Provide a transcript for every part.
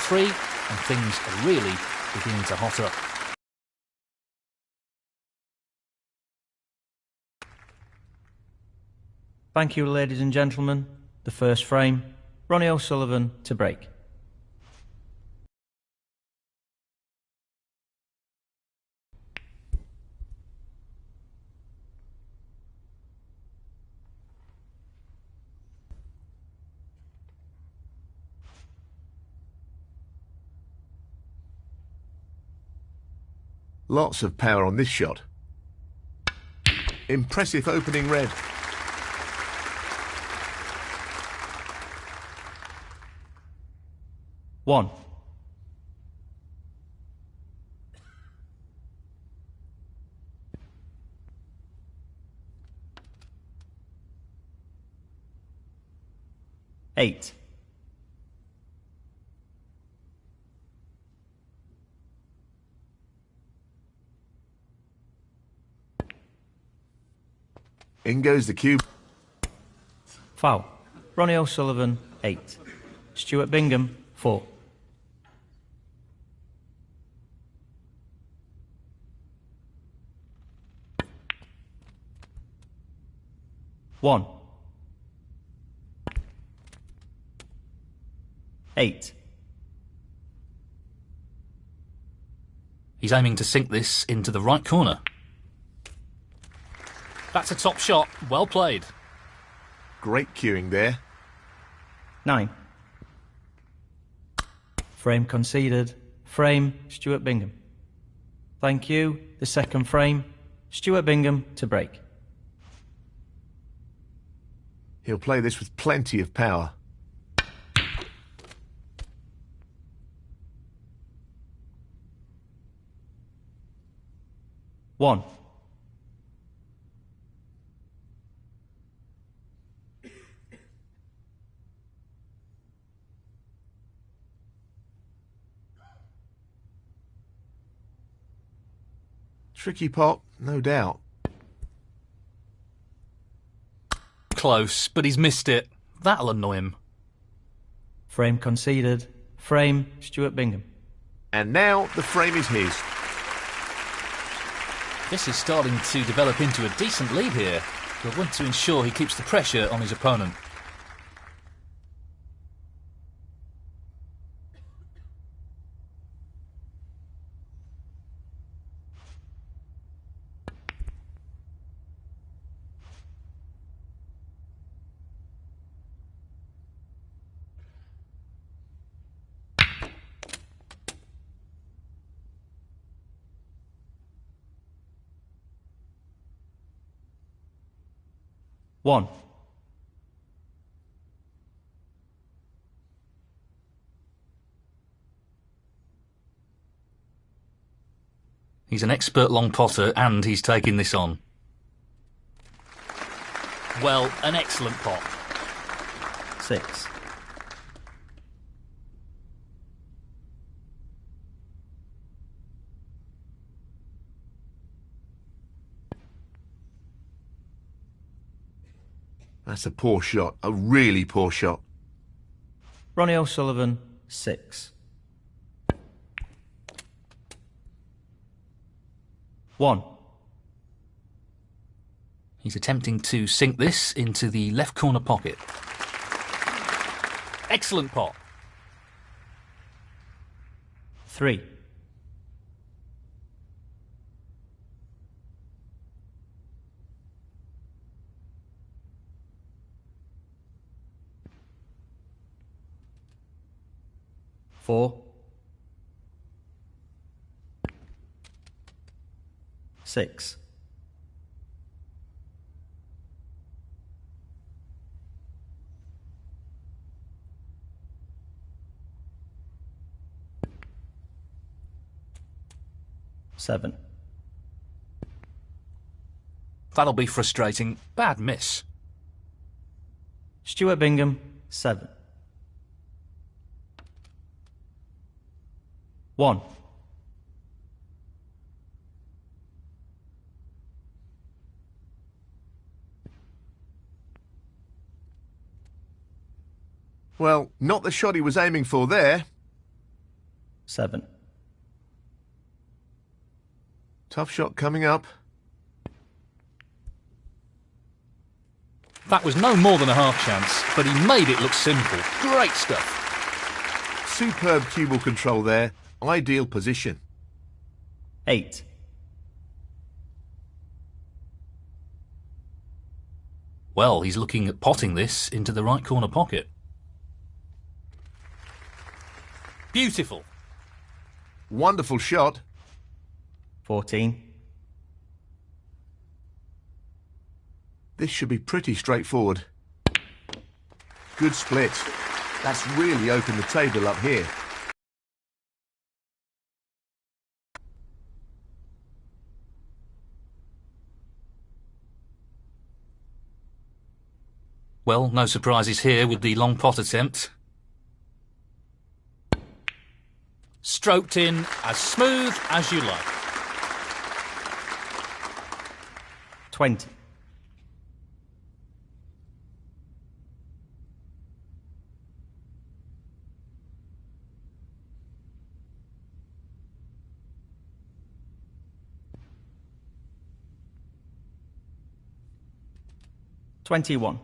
3, and things are really beginning to hot up. Thank you, ladies and gentlemen. The first frame, Ronnie O'Sullivan to break. Lots of power on this shot. Impressive opening red. One. Eight. In goes the cube. Foul. Ronnie O'Sullivan, 8. Stuart Bingham, 4. One. 8. He's aiming to sink this into the right corner. That's a top shot. Well played. Great cueing there. 9. Frame conceded. Frame, Stuart Bingham. Thank you. The second frame, Stuart Bingham to break. He'll play this with plenty of power. One. Tricky pot, no doubt. Close, but he's missed it. That'll annoy him. Frame conceded. Frame, Stuart Bingham. And now the frame is his. This is starting to develop into a decent lead here. He'll want to ensure he keeps the pressure on his opponent. One. He's an expert long potter and he's taking this on. Well, an excellent pot. 6. That's a poor shot, a really poor shot. Ronnie O'Sullivan, 6. 1. He's attempting to sink this into the left corner pocket. Excellent pot. 3. 4. 6. 7. That'll be frustrating. Bad miss. Stuart Bingham, 7. 1. Well, not the shot he was aiming for there. 7. Tough shot coming up. That was no more than a half chance, but he made it look simple. Great stuff. Superb cue ball control there. Ideal position. 8. Well, he's looking at potting this into the right corner pocket. Beautiful. Wonderful shot. 14. This should be pretty straightforward. Good split. That's really opened the table up here. Well, no surprises here with the long pot attempt. Stroked in as smooth as you like. 20. $21.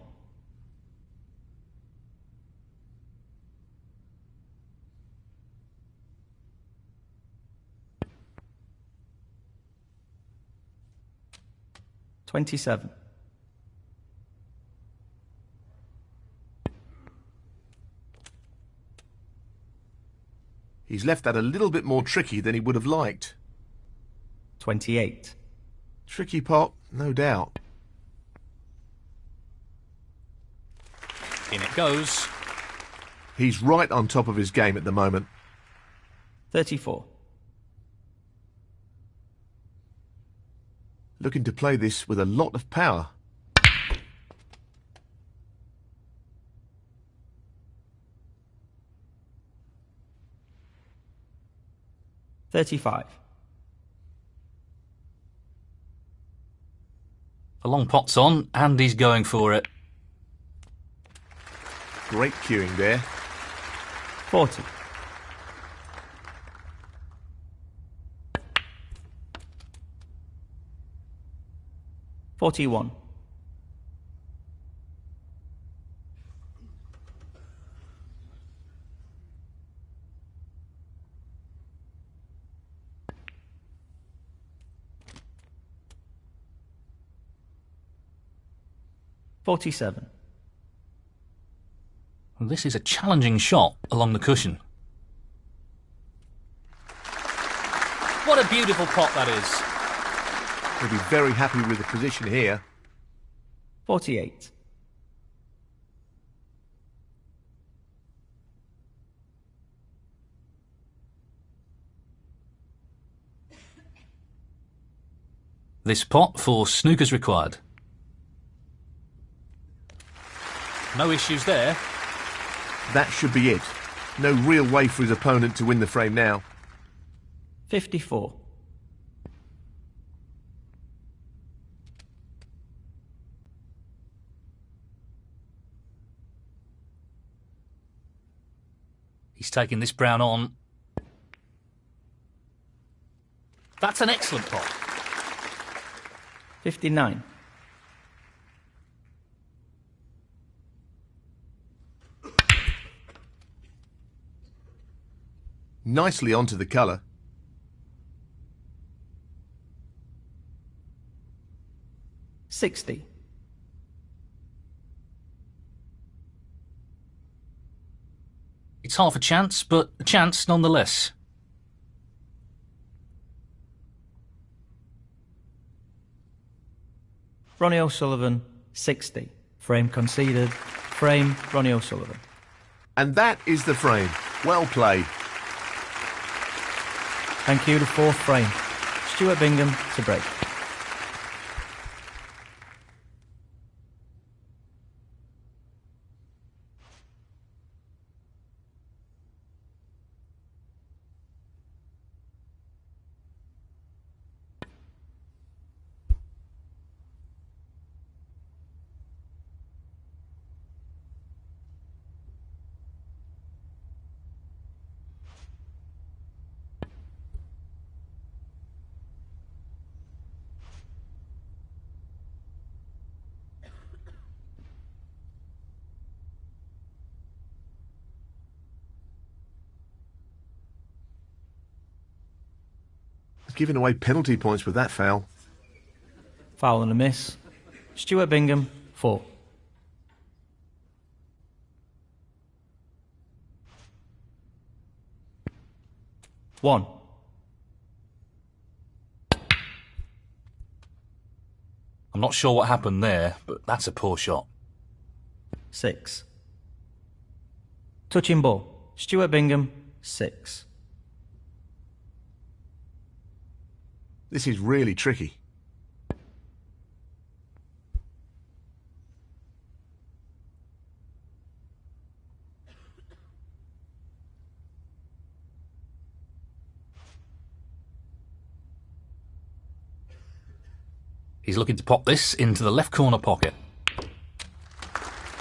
$27. He's left that a little bit more tricky than he would have liked. 28. Tricky pot, no doubt. In it goes. He's right on top of his game at the moment. 34. Looking to play this with a lot of power. $35. A long pot's on, and he's going for it. Great cueing there. 40. $41. $47. Well, this is a challenging shot along the cushion. What a beautiful pot that is. He'll be very happy with the position here. 48. This pot for snooker's required. No issues there. That should be it. No real way for his opponent to win the frame now. 54. He's taking this brown on. That's an excellent pot. 59. Nicely onto the colour. 60. It's half a chance, but a chance nonetheless. Ronnie O'Sullivan, 60. Frame conceded. Frame, Ronnie O'Sullivan. And that is the frame. Well played. Thank you, the fourth frame. Stuart Bingham to break. Giving away penalty points with that foul. Foul and a miss. Stuart Bingham, 4. One. I'm not sure what happened there, but that's a poor shot. 6. Touching ball. Stuart Bingham, 6. This is really tricky. He's looking to pop this into the left corner pocket.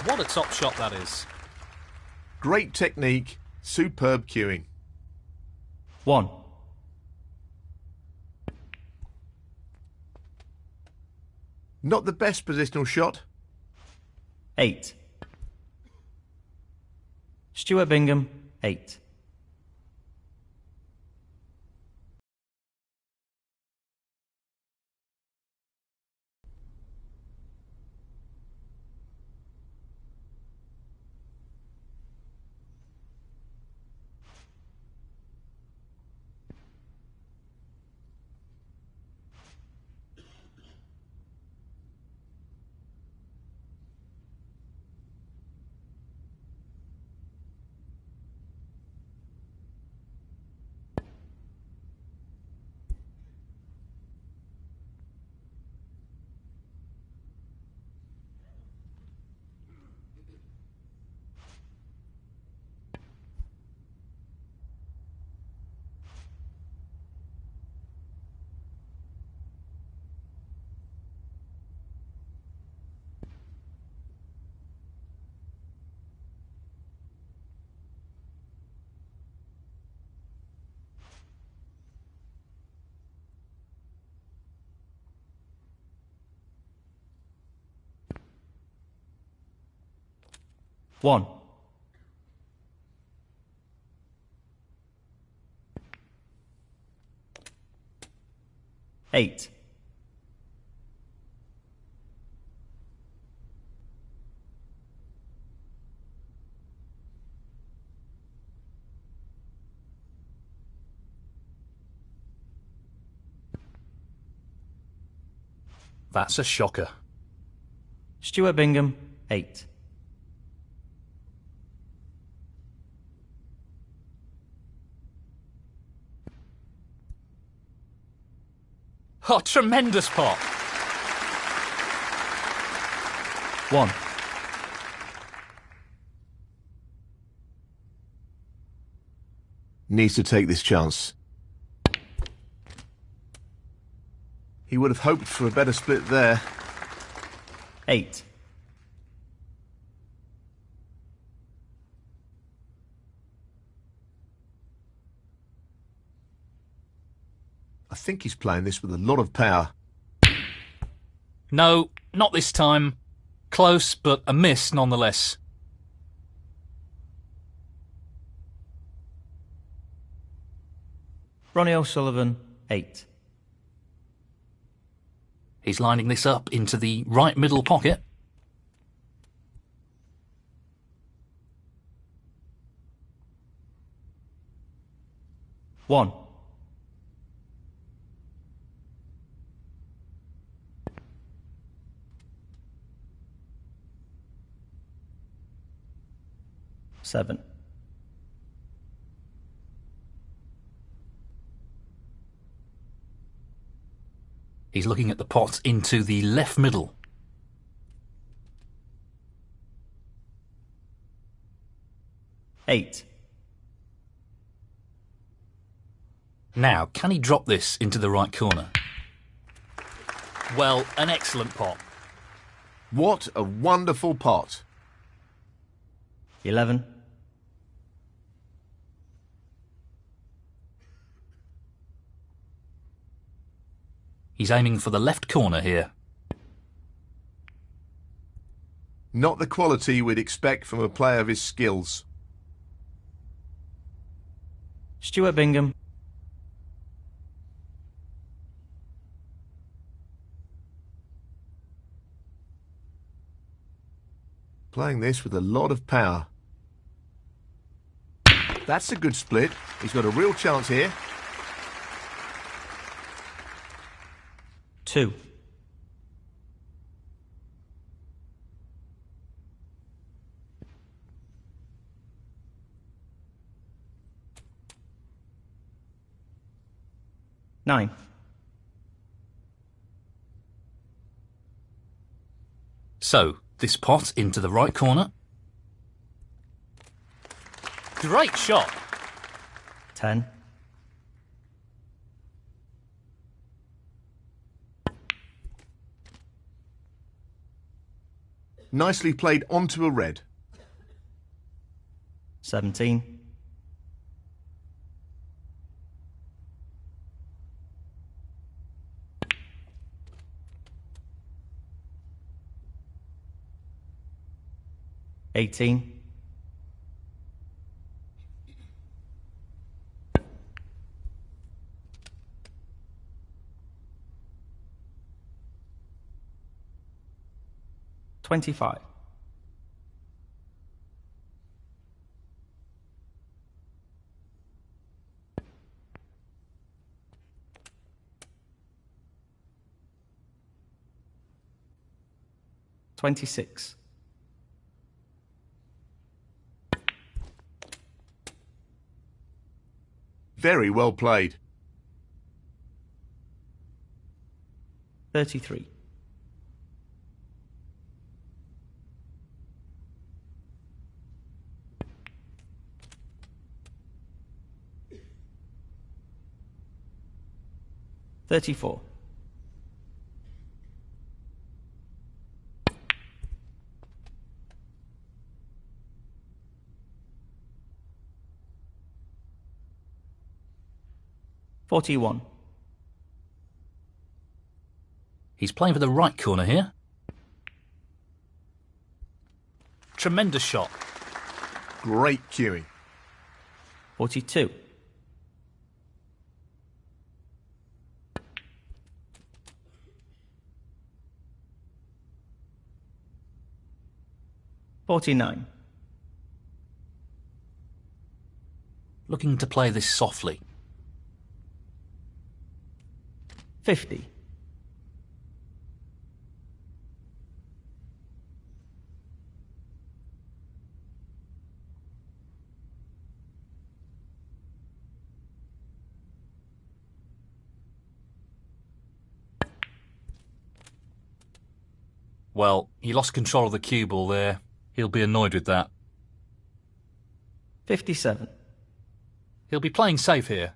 What a top shot that is. Great technique, superb cueing. 1. Not the best positional shot. 8. Stuart Bingham, 8. One. Eight. That's a shocker. Stuart Bingham, 8. Oh, tremendous pot. 1. Needs to take this chance. He would have hoped for a better split there. 8. I think he's playing this with a lot of power. No, not this time. Close, but a miss nonetheless. Ronnie O'Sullivan, 8. He's lining this up into the right middle pocket. One. Seven. He's looking at the pot into the left middle. 8. Now, can he drop this into the right corner? Well, an excellent pot. What a wonderful pot. 11. He's aiming for the left corner here. Not the quality we'd expect from a player of his skills. Stuart Bingham, Playing this with a lot of power. That's a good split. He's got a real chance here. 2. Nine. So, this pot into the right corner. Great shot. 10. Nicely played onto a red. 17. 18. 25. 26. 'Very well played. 33. 34. 41. He's playing for the right corner here. Tremendous shot. Great cueing. 42. 49. Looking to play this softly. 50. 'Well, he lost control of the cue ball there. He'll be annoyed with that. 57. He'll be playing safe here.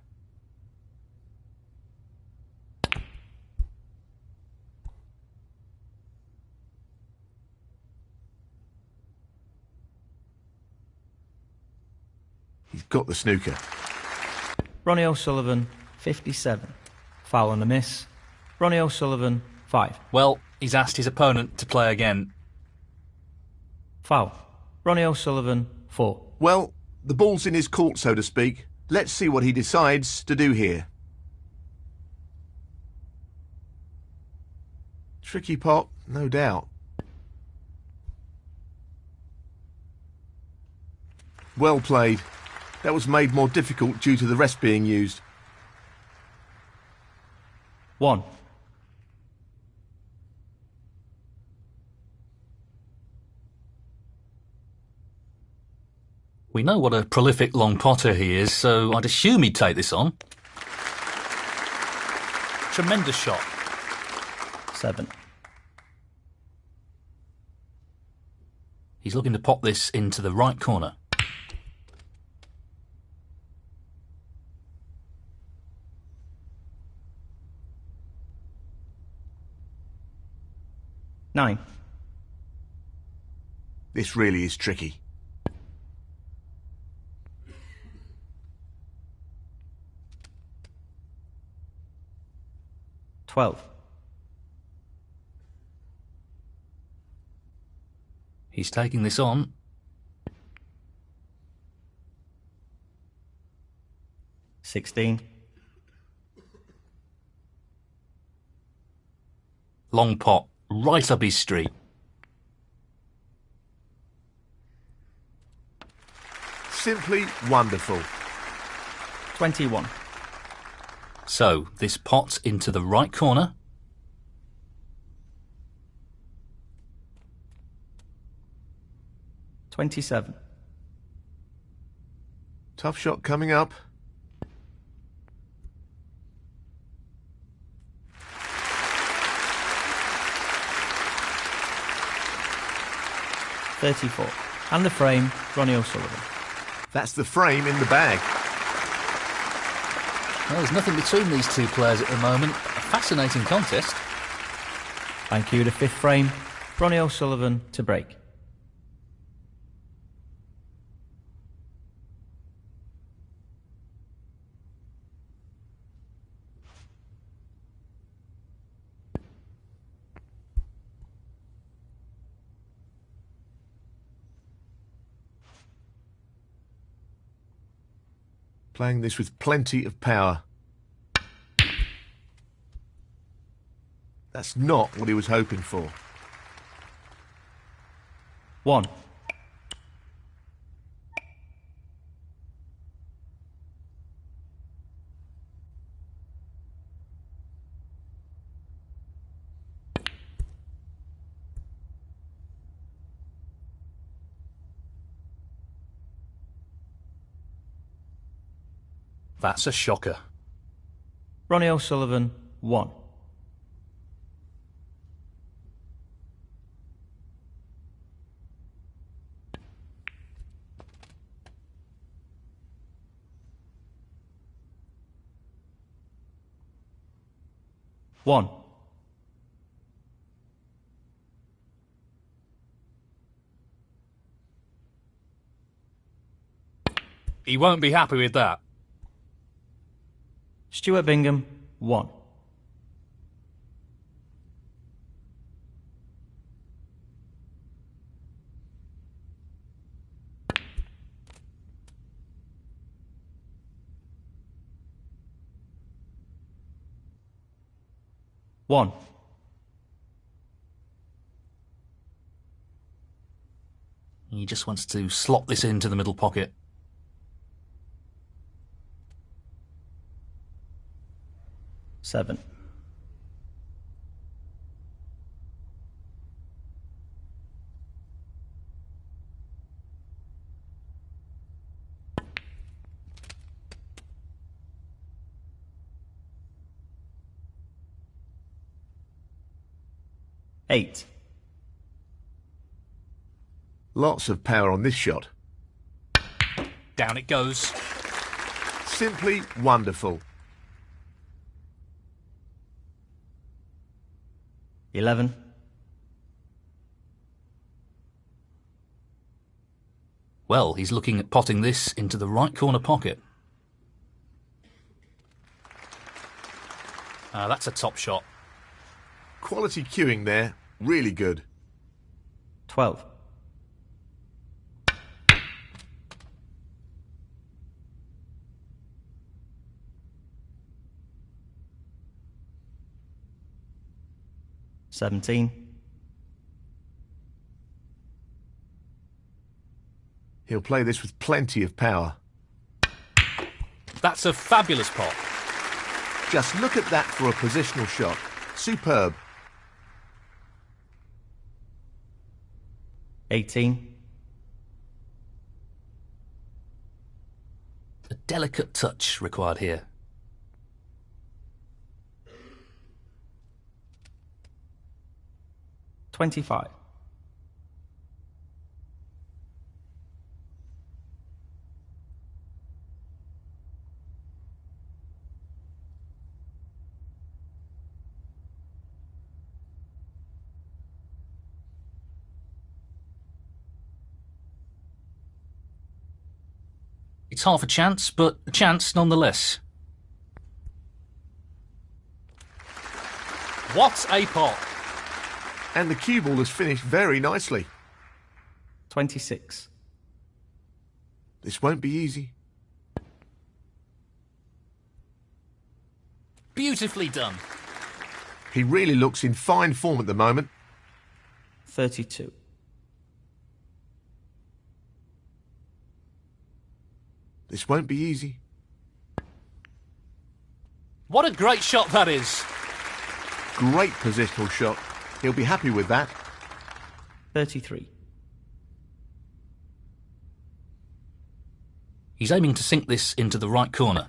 He's got the snooker. Ronnie O'Sullivan, 57. Foul and a miss. Ronnie O'Sullivan, 5. Well, he's asked his opponent to play again. Foul. Ronnie O'Sullivan, 4. Well, the ball's in his court, so to speak. Let's see what he decides to do here. Tricky pot, no doubt. Well played. That was made more difficult due to the rest being used. 1. We know what a prolific long potter he is, so I'd assume he'd take this on. Tremendous shot. 7. He's looking to pop this into the right corner. 9. This really is tricky. 12. He's taking this on. 16. Long pot, right up his street. Simply wonderful. 21. So, this pot into the right corner. $27. Tough shot coming up. $34. And the frame, Ronnie O'Sullivan. That's the frame in the bag. Well, there's nothing between these two players at the moment. A fascinating contest. Thank you, the fifth frame, Ronnie O'Sullivan to break. Playing this with plenty of power. That's not what he was hoping for. 1. That's a shocker. Ronnie O'Sullivan, 1. One. He won't be happy with that. Stuart Bingham, 1. One. He just wants to slot this into the middle pocket. Seven. Eight. Lots of power on this shot. Down it goes. Simply wonderful. 11. Well, he's looking at potting this into the right corner pocket. That's a top shot. Quality cueing there. Really good. 12. $17. He'll play this with plenty of power. That's a fabulous pot. Just look at that for a positional shot. Superb. 18. A delicate touch required here. 25. It's half a chance, but a chance nonetheless. What a pot! And the cue ball has finished very nicely. 26. This won't be easy. Beautifully done. He really looks in fine form at the moment. 32. This won't be easy. What a great shot that is. Great positional shot. He'll be happy with that. 33. He's aiming to sink this into the right corner.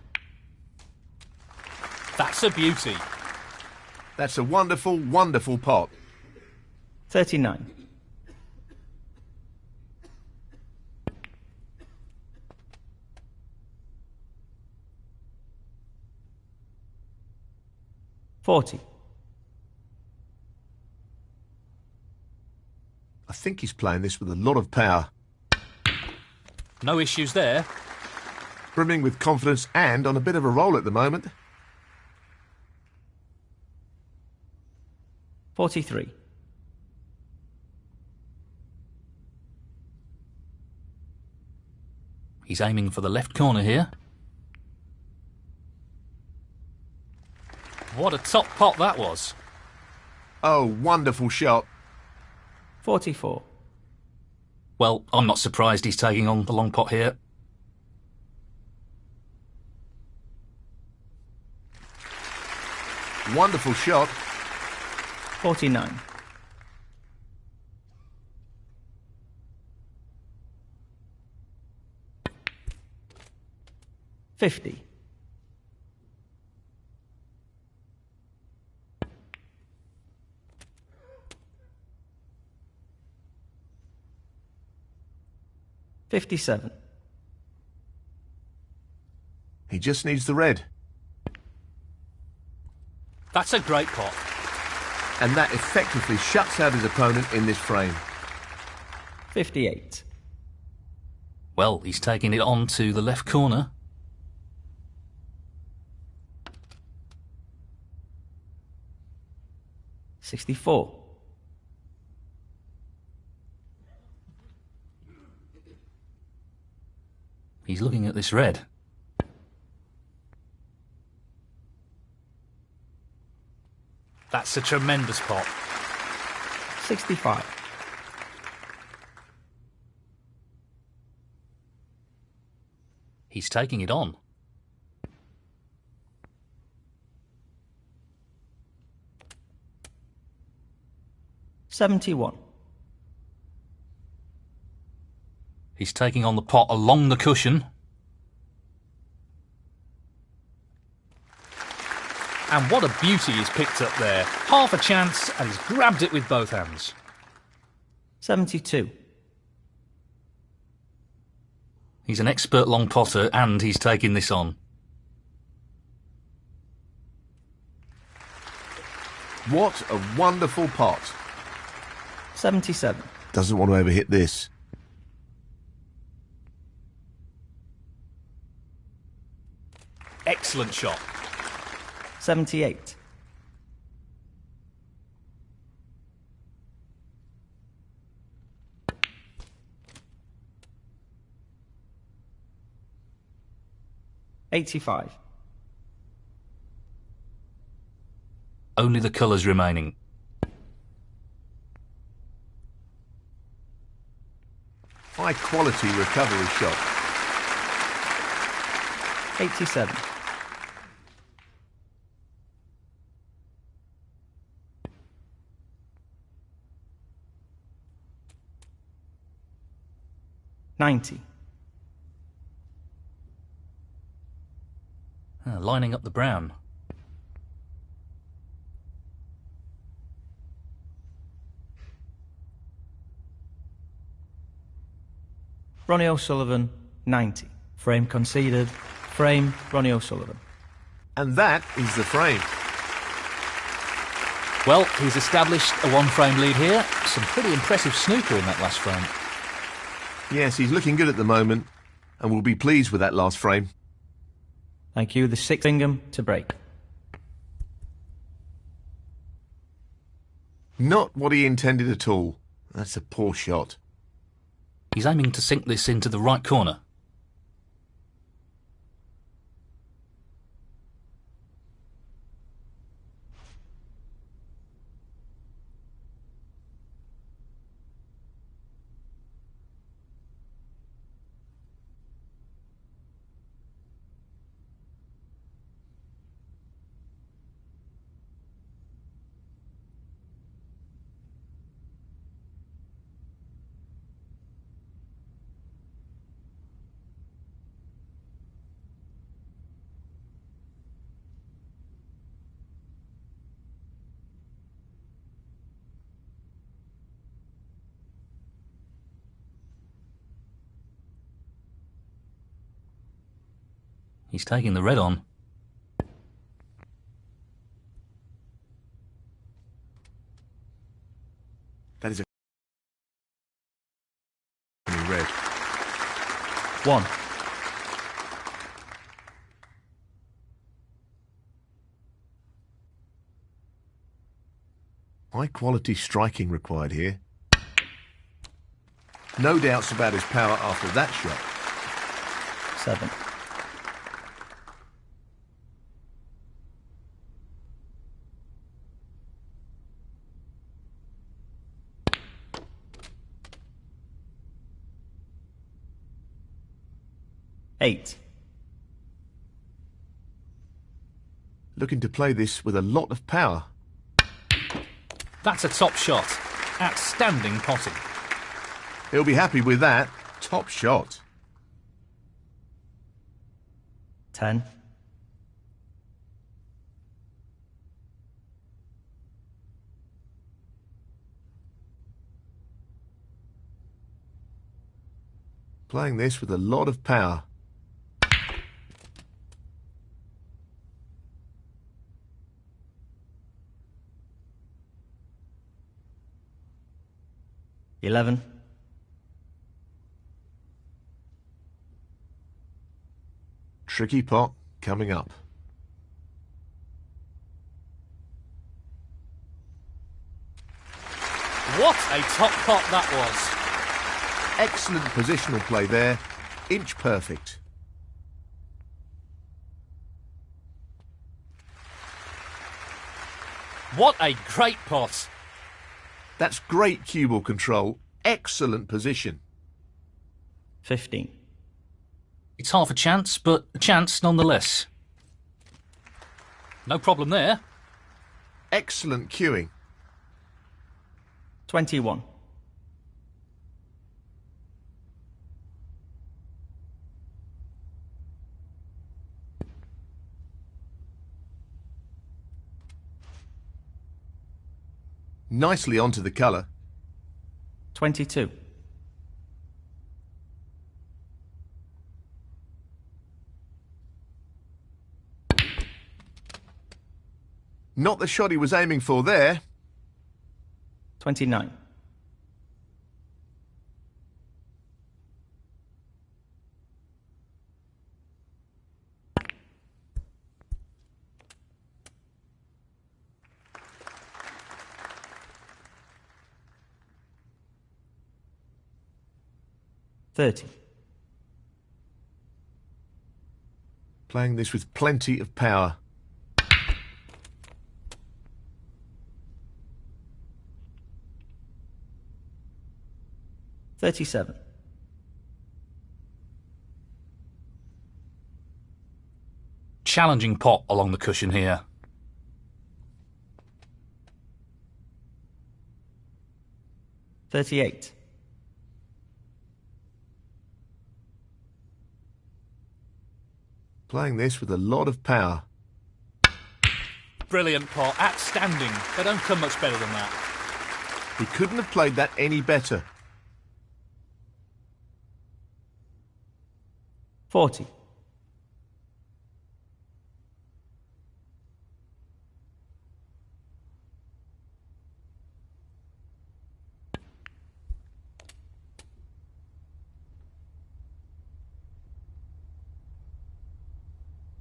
That's a beauty. That's a wonderful, wonderful pot. 39. $40. I think he's playing this with a lot of power. No issues there. Brimming with confidence and on a bit of a roll at the moment. 43. He's aiming for the left corner here. What a top pot that was. Oh, wonderful shot. 44. Well, I'm not surprised he's taking on the long pot here. Wonderful shot. 49. $50. $57. He just needs the red. That's a great pot. And that effectively shuts out his opponent in this frame. 58. Well, he's taking it on to the left corner. $64. He's looking at this red. That's a tremendous pot. 65. He's taking it on. $71. He's taking on the pot along the cushion. And what a beauty he's picked up there. Half a chance and he's grabbed it with both hands. 72. He's an expert long potter and he's taking this on. What a wonderful pot. 77. Doesn't want to overhit this. Excellent shot. 78. $85. Only the colours remaining. High quality recovery shot. 87. $90. Lining up the brown. Ronnie O'Sullivan, 90. Frame conceded. Frame, Ronnie O'Sullivan. And that is the frame. Well, he's established a one-frame lead here. Some pretty impressive snooker in that last frame. Yes, he's looking good at the moment, and will be pleased with that last frame. Thank you. The 6 Bingham to break. Not what he intended at all. That's a poor shot. He's aiming to sink this into the right corner. He's taking the red on. That is a red. 1. High quality striking required here. No doubts about his power after that shot. 7. 8. Looking to play this with a lot of power. That's a top shot. Outstanding potting. He'll be happy with that. Top shot. 10. 'Playing this with a lot of power. $11. Tricky pot coming up. What a top pot that was. Excellent positional play there. Inch perfect. What a great pot. That's great cue ball control. Excellent position. 15. It's half a chance, but a chance nonetheless. No problem there. Excellent cueing. 21. Nicely onto the colour. 22. Not the shot he was aiming for there. 29. $30. Playing this with plenty of power. $37. Challenging pot along the cushion here. $38. Playing this with a lot of power. Brilliant pot. Outstanding. They don't come much better than that. He couldn't have played that any better. 40.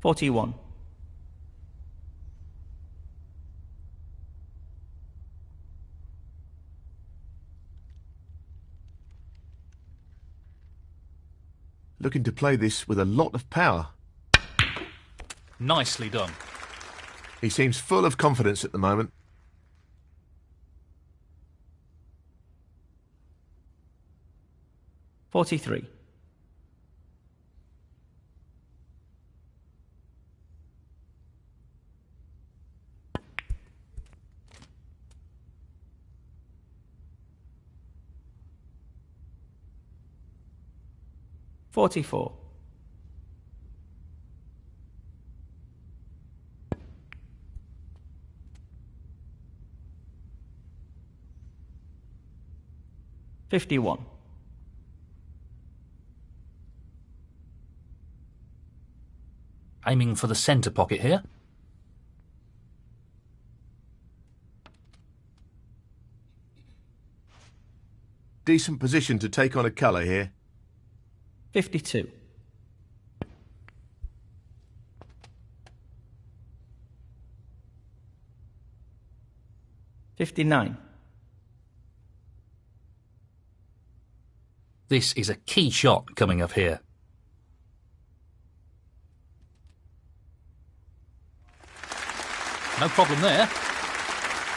$41. Looking to play this with a lot of power. Nicely done. He seems full of confidence at the moment. $43. $44. $51. Aiming for the centre pocket here. Decent position to take on a colour here. 52. 59. This is a key shot coming up here. No problem there.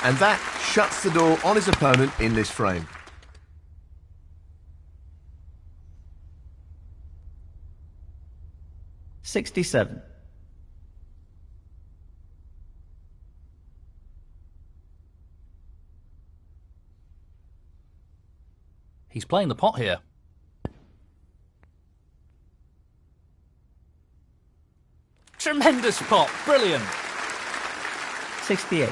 And that shuts the door on his opponent in this frame. $67. He's playing the pot here. Tremendous pot, brilliant. 68.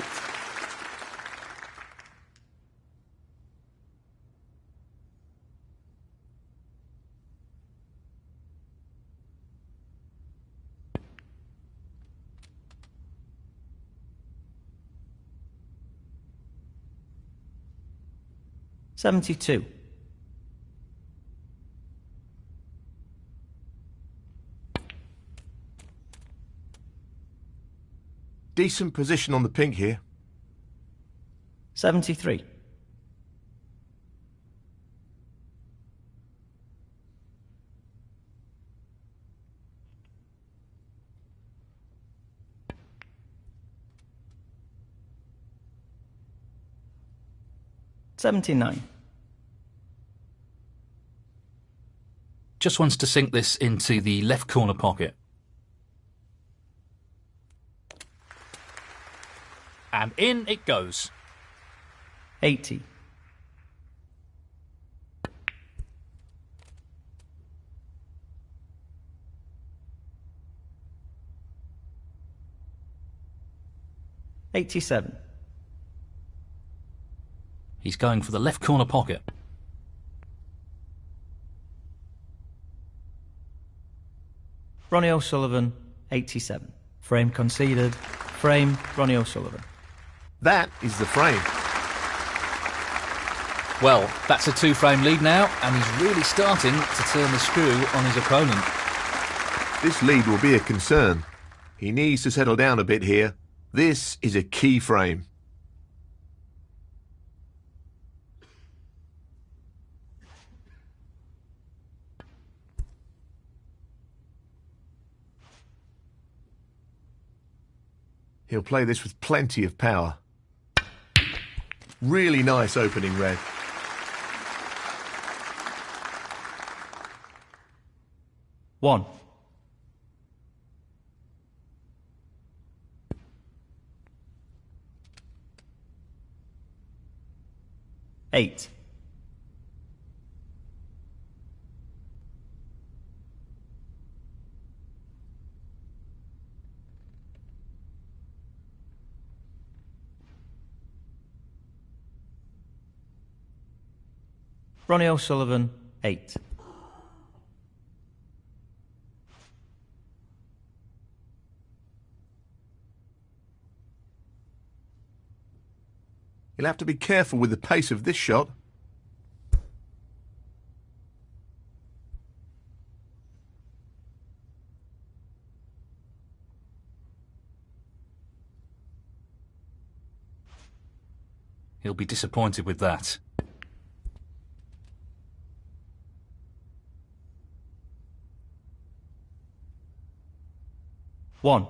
$72. Decent position on the pink here. 73. $79. Just wants to sink this into the left corner pocket. And in it goes. 80. $87. He's going for the left corner pocket. Ronnie O'Sullivan, 87. Frame conceded. Frame, Ronnie O'Sullivan. That is the frame. Well, that's a two-frame lead now, and he's really starting to turn the screw on his opponent. This lead will be a concern. He needs to settle down a bit here. This is a key frame. He'll play this with plenty of power. Really nice opening red. One. Eight. Ronnie O'Sullivan, 8. He'll have to be careful with the pace of this shot. He'll be disappointed with that. One.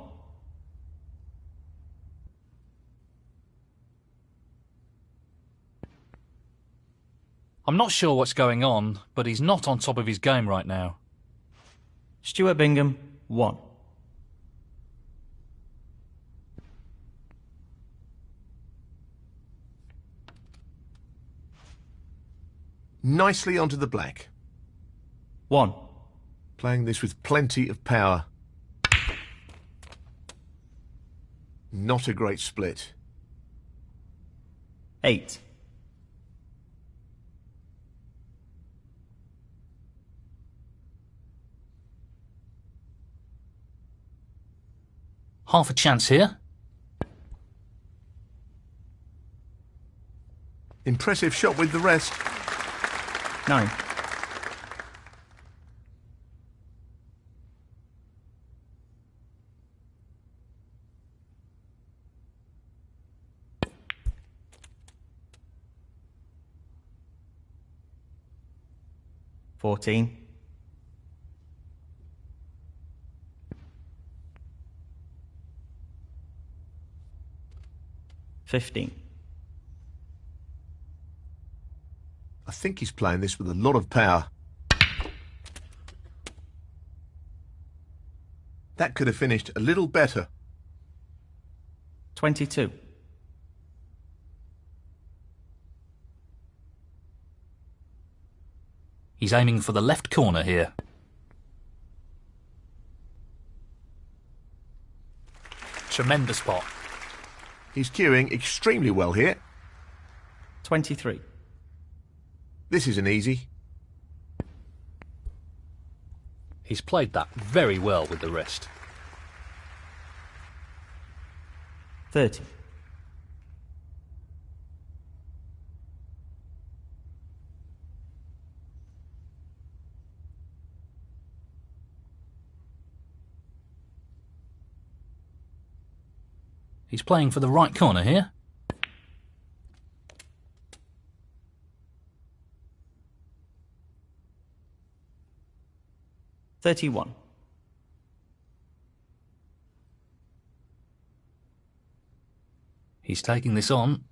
I'm not sure what's going on, but he's not on top of his game right now. Stuart Bingham, 1. Nicely onto the black. 1. Playing this with plenty of power. Not a great split. 8. Half a chance here. Impressive shot with the rest. 9. $14. 15. I think he's playing this with a lot of power. That could have finished a little better. 22. He's aiming for the left corner here. Tremendous pot. He's cueing extremely well here. 23. This isn't easy. He's played that very well with the rest. 30. He's playing for the right corner here. $31. He's taking this on.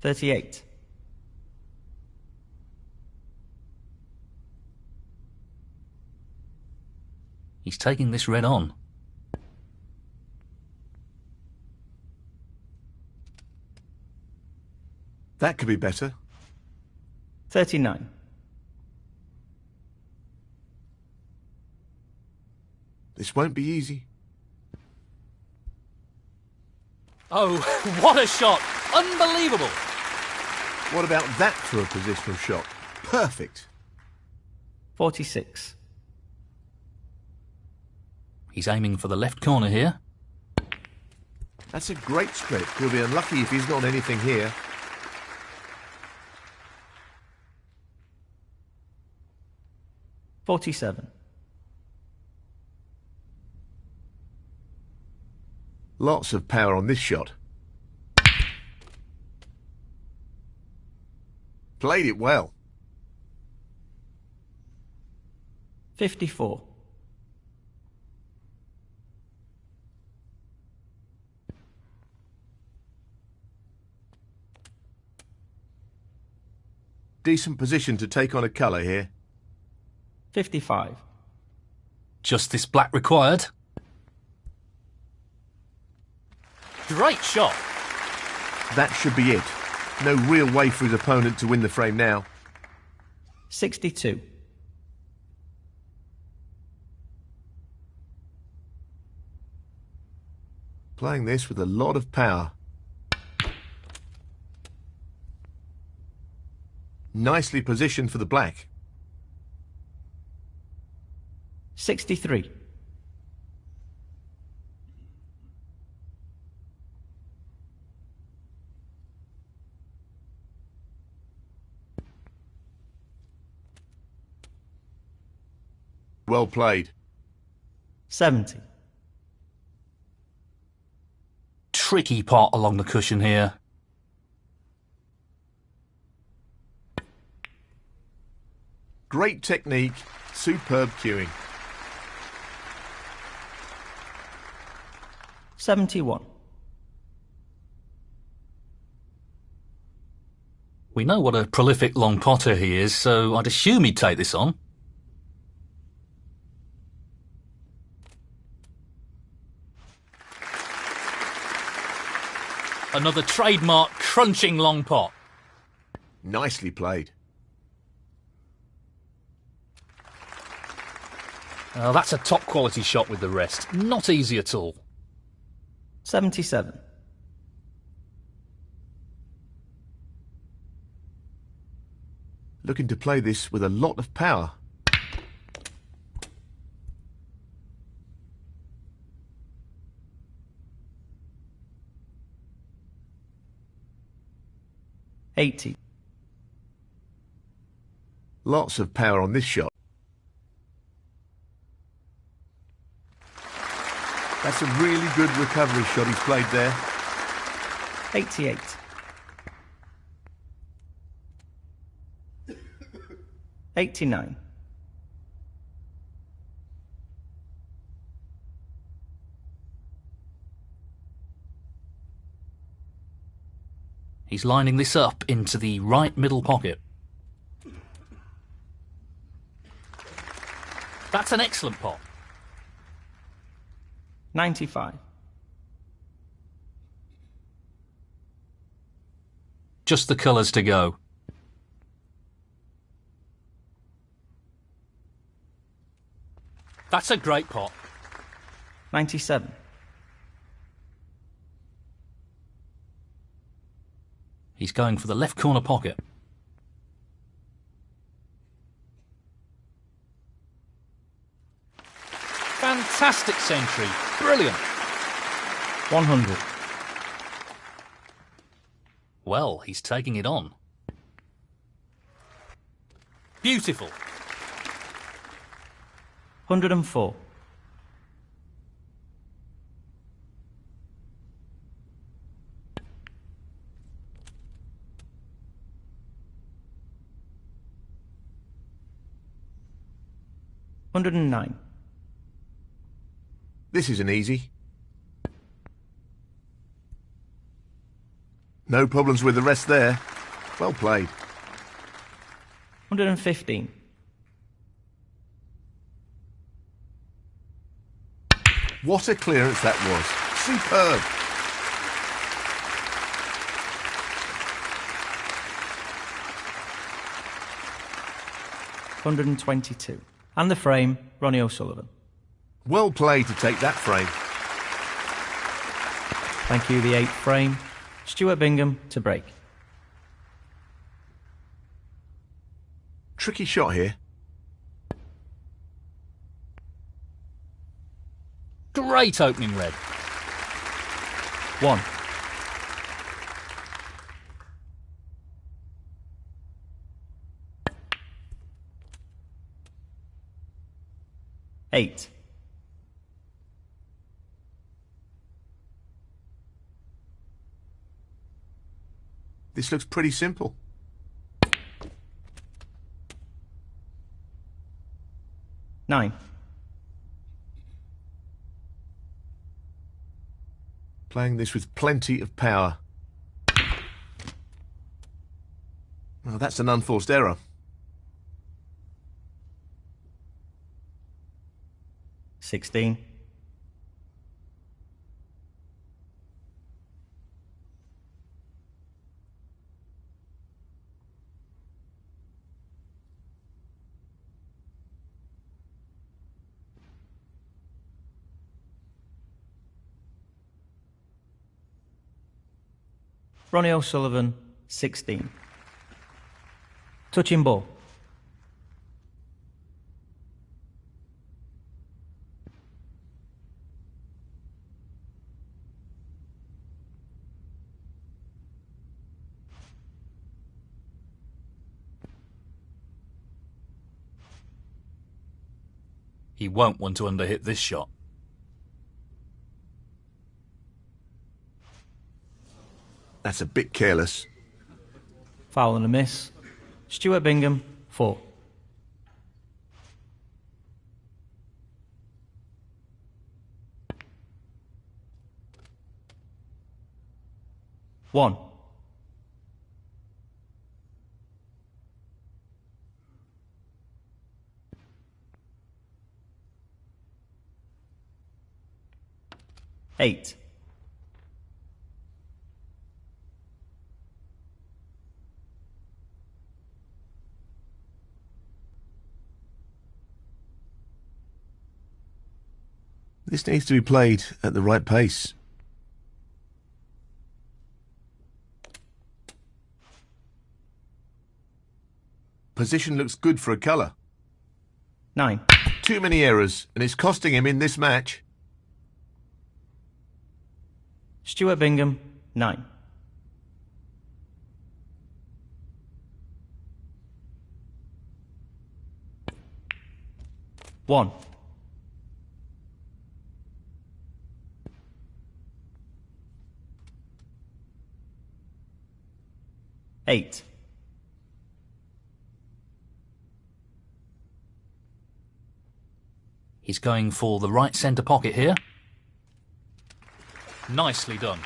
$38. He's taking this red on. That could be better. 39. This won't be easy. Oh, what a shot! Unbelievable! What about that for a positional shot? Perfect. 46. He's aiming for the left corner here. That's a great split. He'll be unlucky if he's not anything here. $47. Lots of power on this shot. Played it well. 54. Decent position to take on a colour here. 55. Just this black required. Great shot. That should be it. No real way for his opponent to win the frame now. 62. Playing this with a lot of power. Nicely positioned for the black. 63. Well played. 70. Tricky pot along the cushion here. Great technique, superb cueing. 71. We know what a prolific long potter he is, so I'd assume he'd take this on. Another trademark crunching long pot. Nicely played. That's a top quality shot with the rest. Not easy at all. 77. Looking to play this with a lot of power. $80. Lots of power on this shot. That's a really good recovery shot he's played there. 88. $89. He's lining this up into the right middle pocket. That's an excellent pot. 95. Just the colours to go. That's a great pot. 97. He's going for the left corner pocket. Fantastic century. Brilliant. 100. Well, he's taking it on. Beautiful. 104. $109. This isn't easy. No problems with the rest there. Well played. 115. What a clearance that was. Superb. $122. And the frame, Ronnie O'Sullivan. Well played to take that frame. Thank you, the 8th frame. Stuart Bingham to break. Tricky shot here. Great opening red. 1. $8. This looks pretty simple. 9. Playing this with plenty of power. Well, that's an unforced error. 16. Ronnie O'Sullivan, 16. Touching ball. He won't want to underhit this shot. That's a bit careless. Foul and a miss. Stuart Bingham, 4. One. Eight. This needs to be played at the right pace. Position looks good for a colour. 9. Too many errors, and it's costing him in this match. Stuart Bingham, 9. One. Eight. He's going for the right centre pocket here. Nicely done.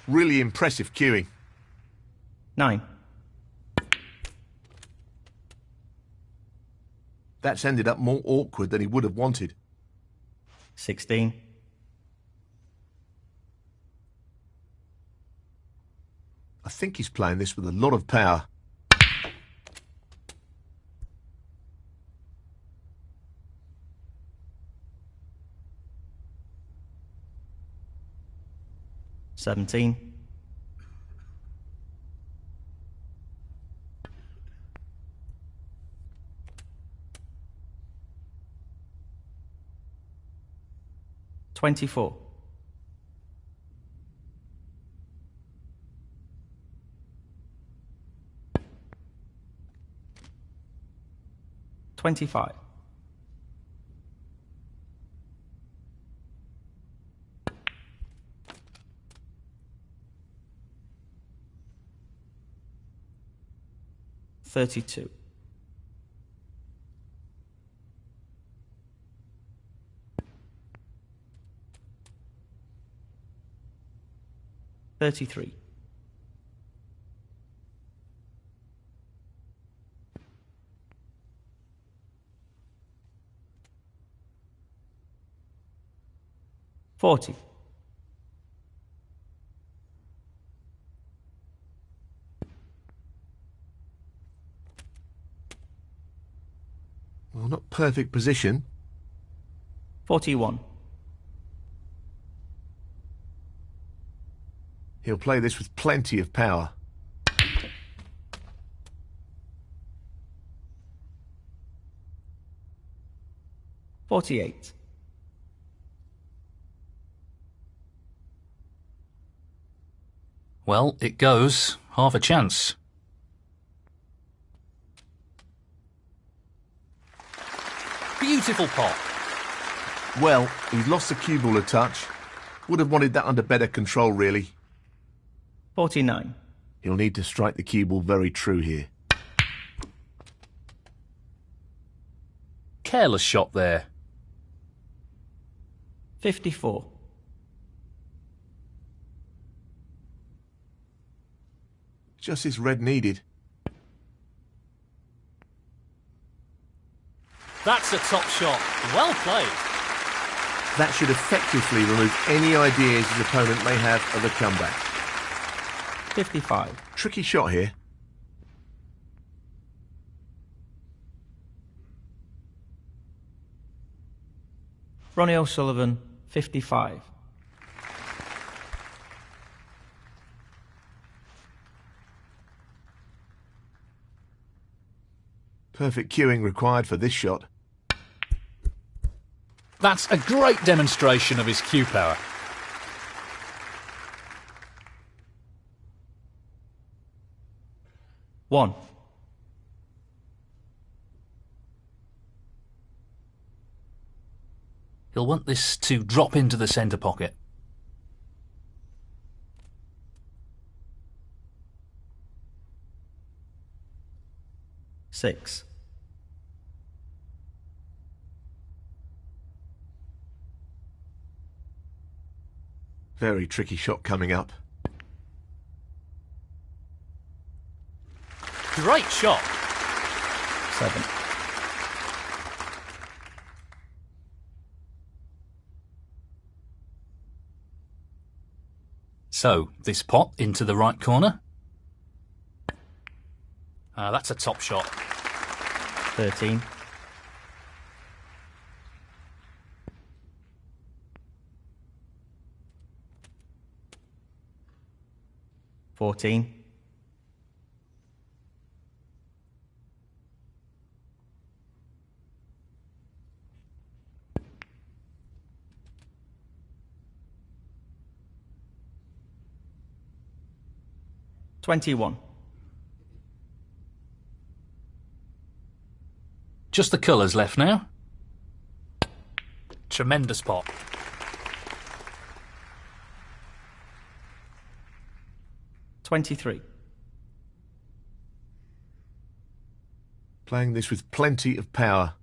Really impressive cueing. 9. That's ended up more awkward than he would have wanted. 16. I think he's playing this with a lot of power. $17. $24. $25. $32. $33. $40. Well, not perfect position. 41. He'll play this with plenty of power. $48. Well, it goes. Half a chance. Beautiful pot. Well, he's lost the cue ball a touch. Would have wanted that under better control, really. 49. He'll need to strike the cue ball very true here. Careless shot there. 54. Just as red needed. That's a top shot. Well played. That should effectively remove any ideas his opponent may have of a comeback. 55. Tricky shot here. Ronnie O'Sullivan, 55. Perfect cueing required for this shot. That's a great demonstration of his cue power. One. He'll want this to drop into the centre pocket. Six. Very tricky shot coming up. Great shot. 7. So, this pot into the right corner. That's a top shot. 13. 14. 21. Just the colours left now. Tremendous pot. 23. Playing this with plenty of power.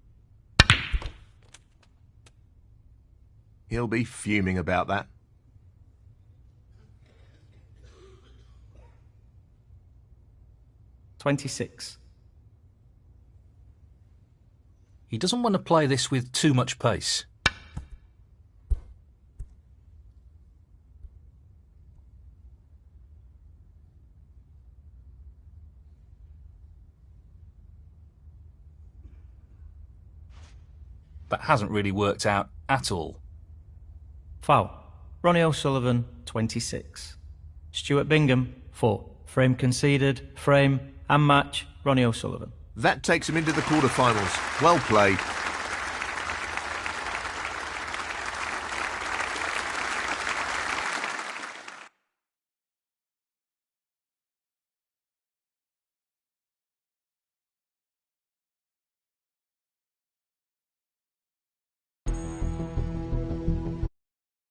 He'll be fuming about that. 26. He doesn't want to play this with too much pace. But hasn't really worked out at all. Foul. Ronnie O'Sullivan, 26. Stuart Bingham, 4. Frame conceded, frame and match, Ronnie O'Sullivan. That takes him into the quarterfinals. Well played.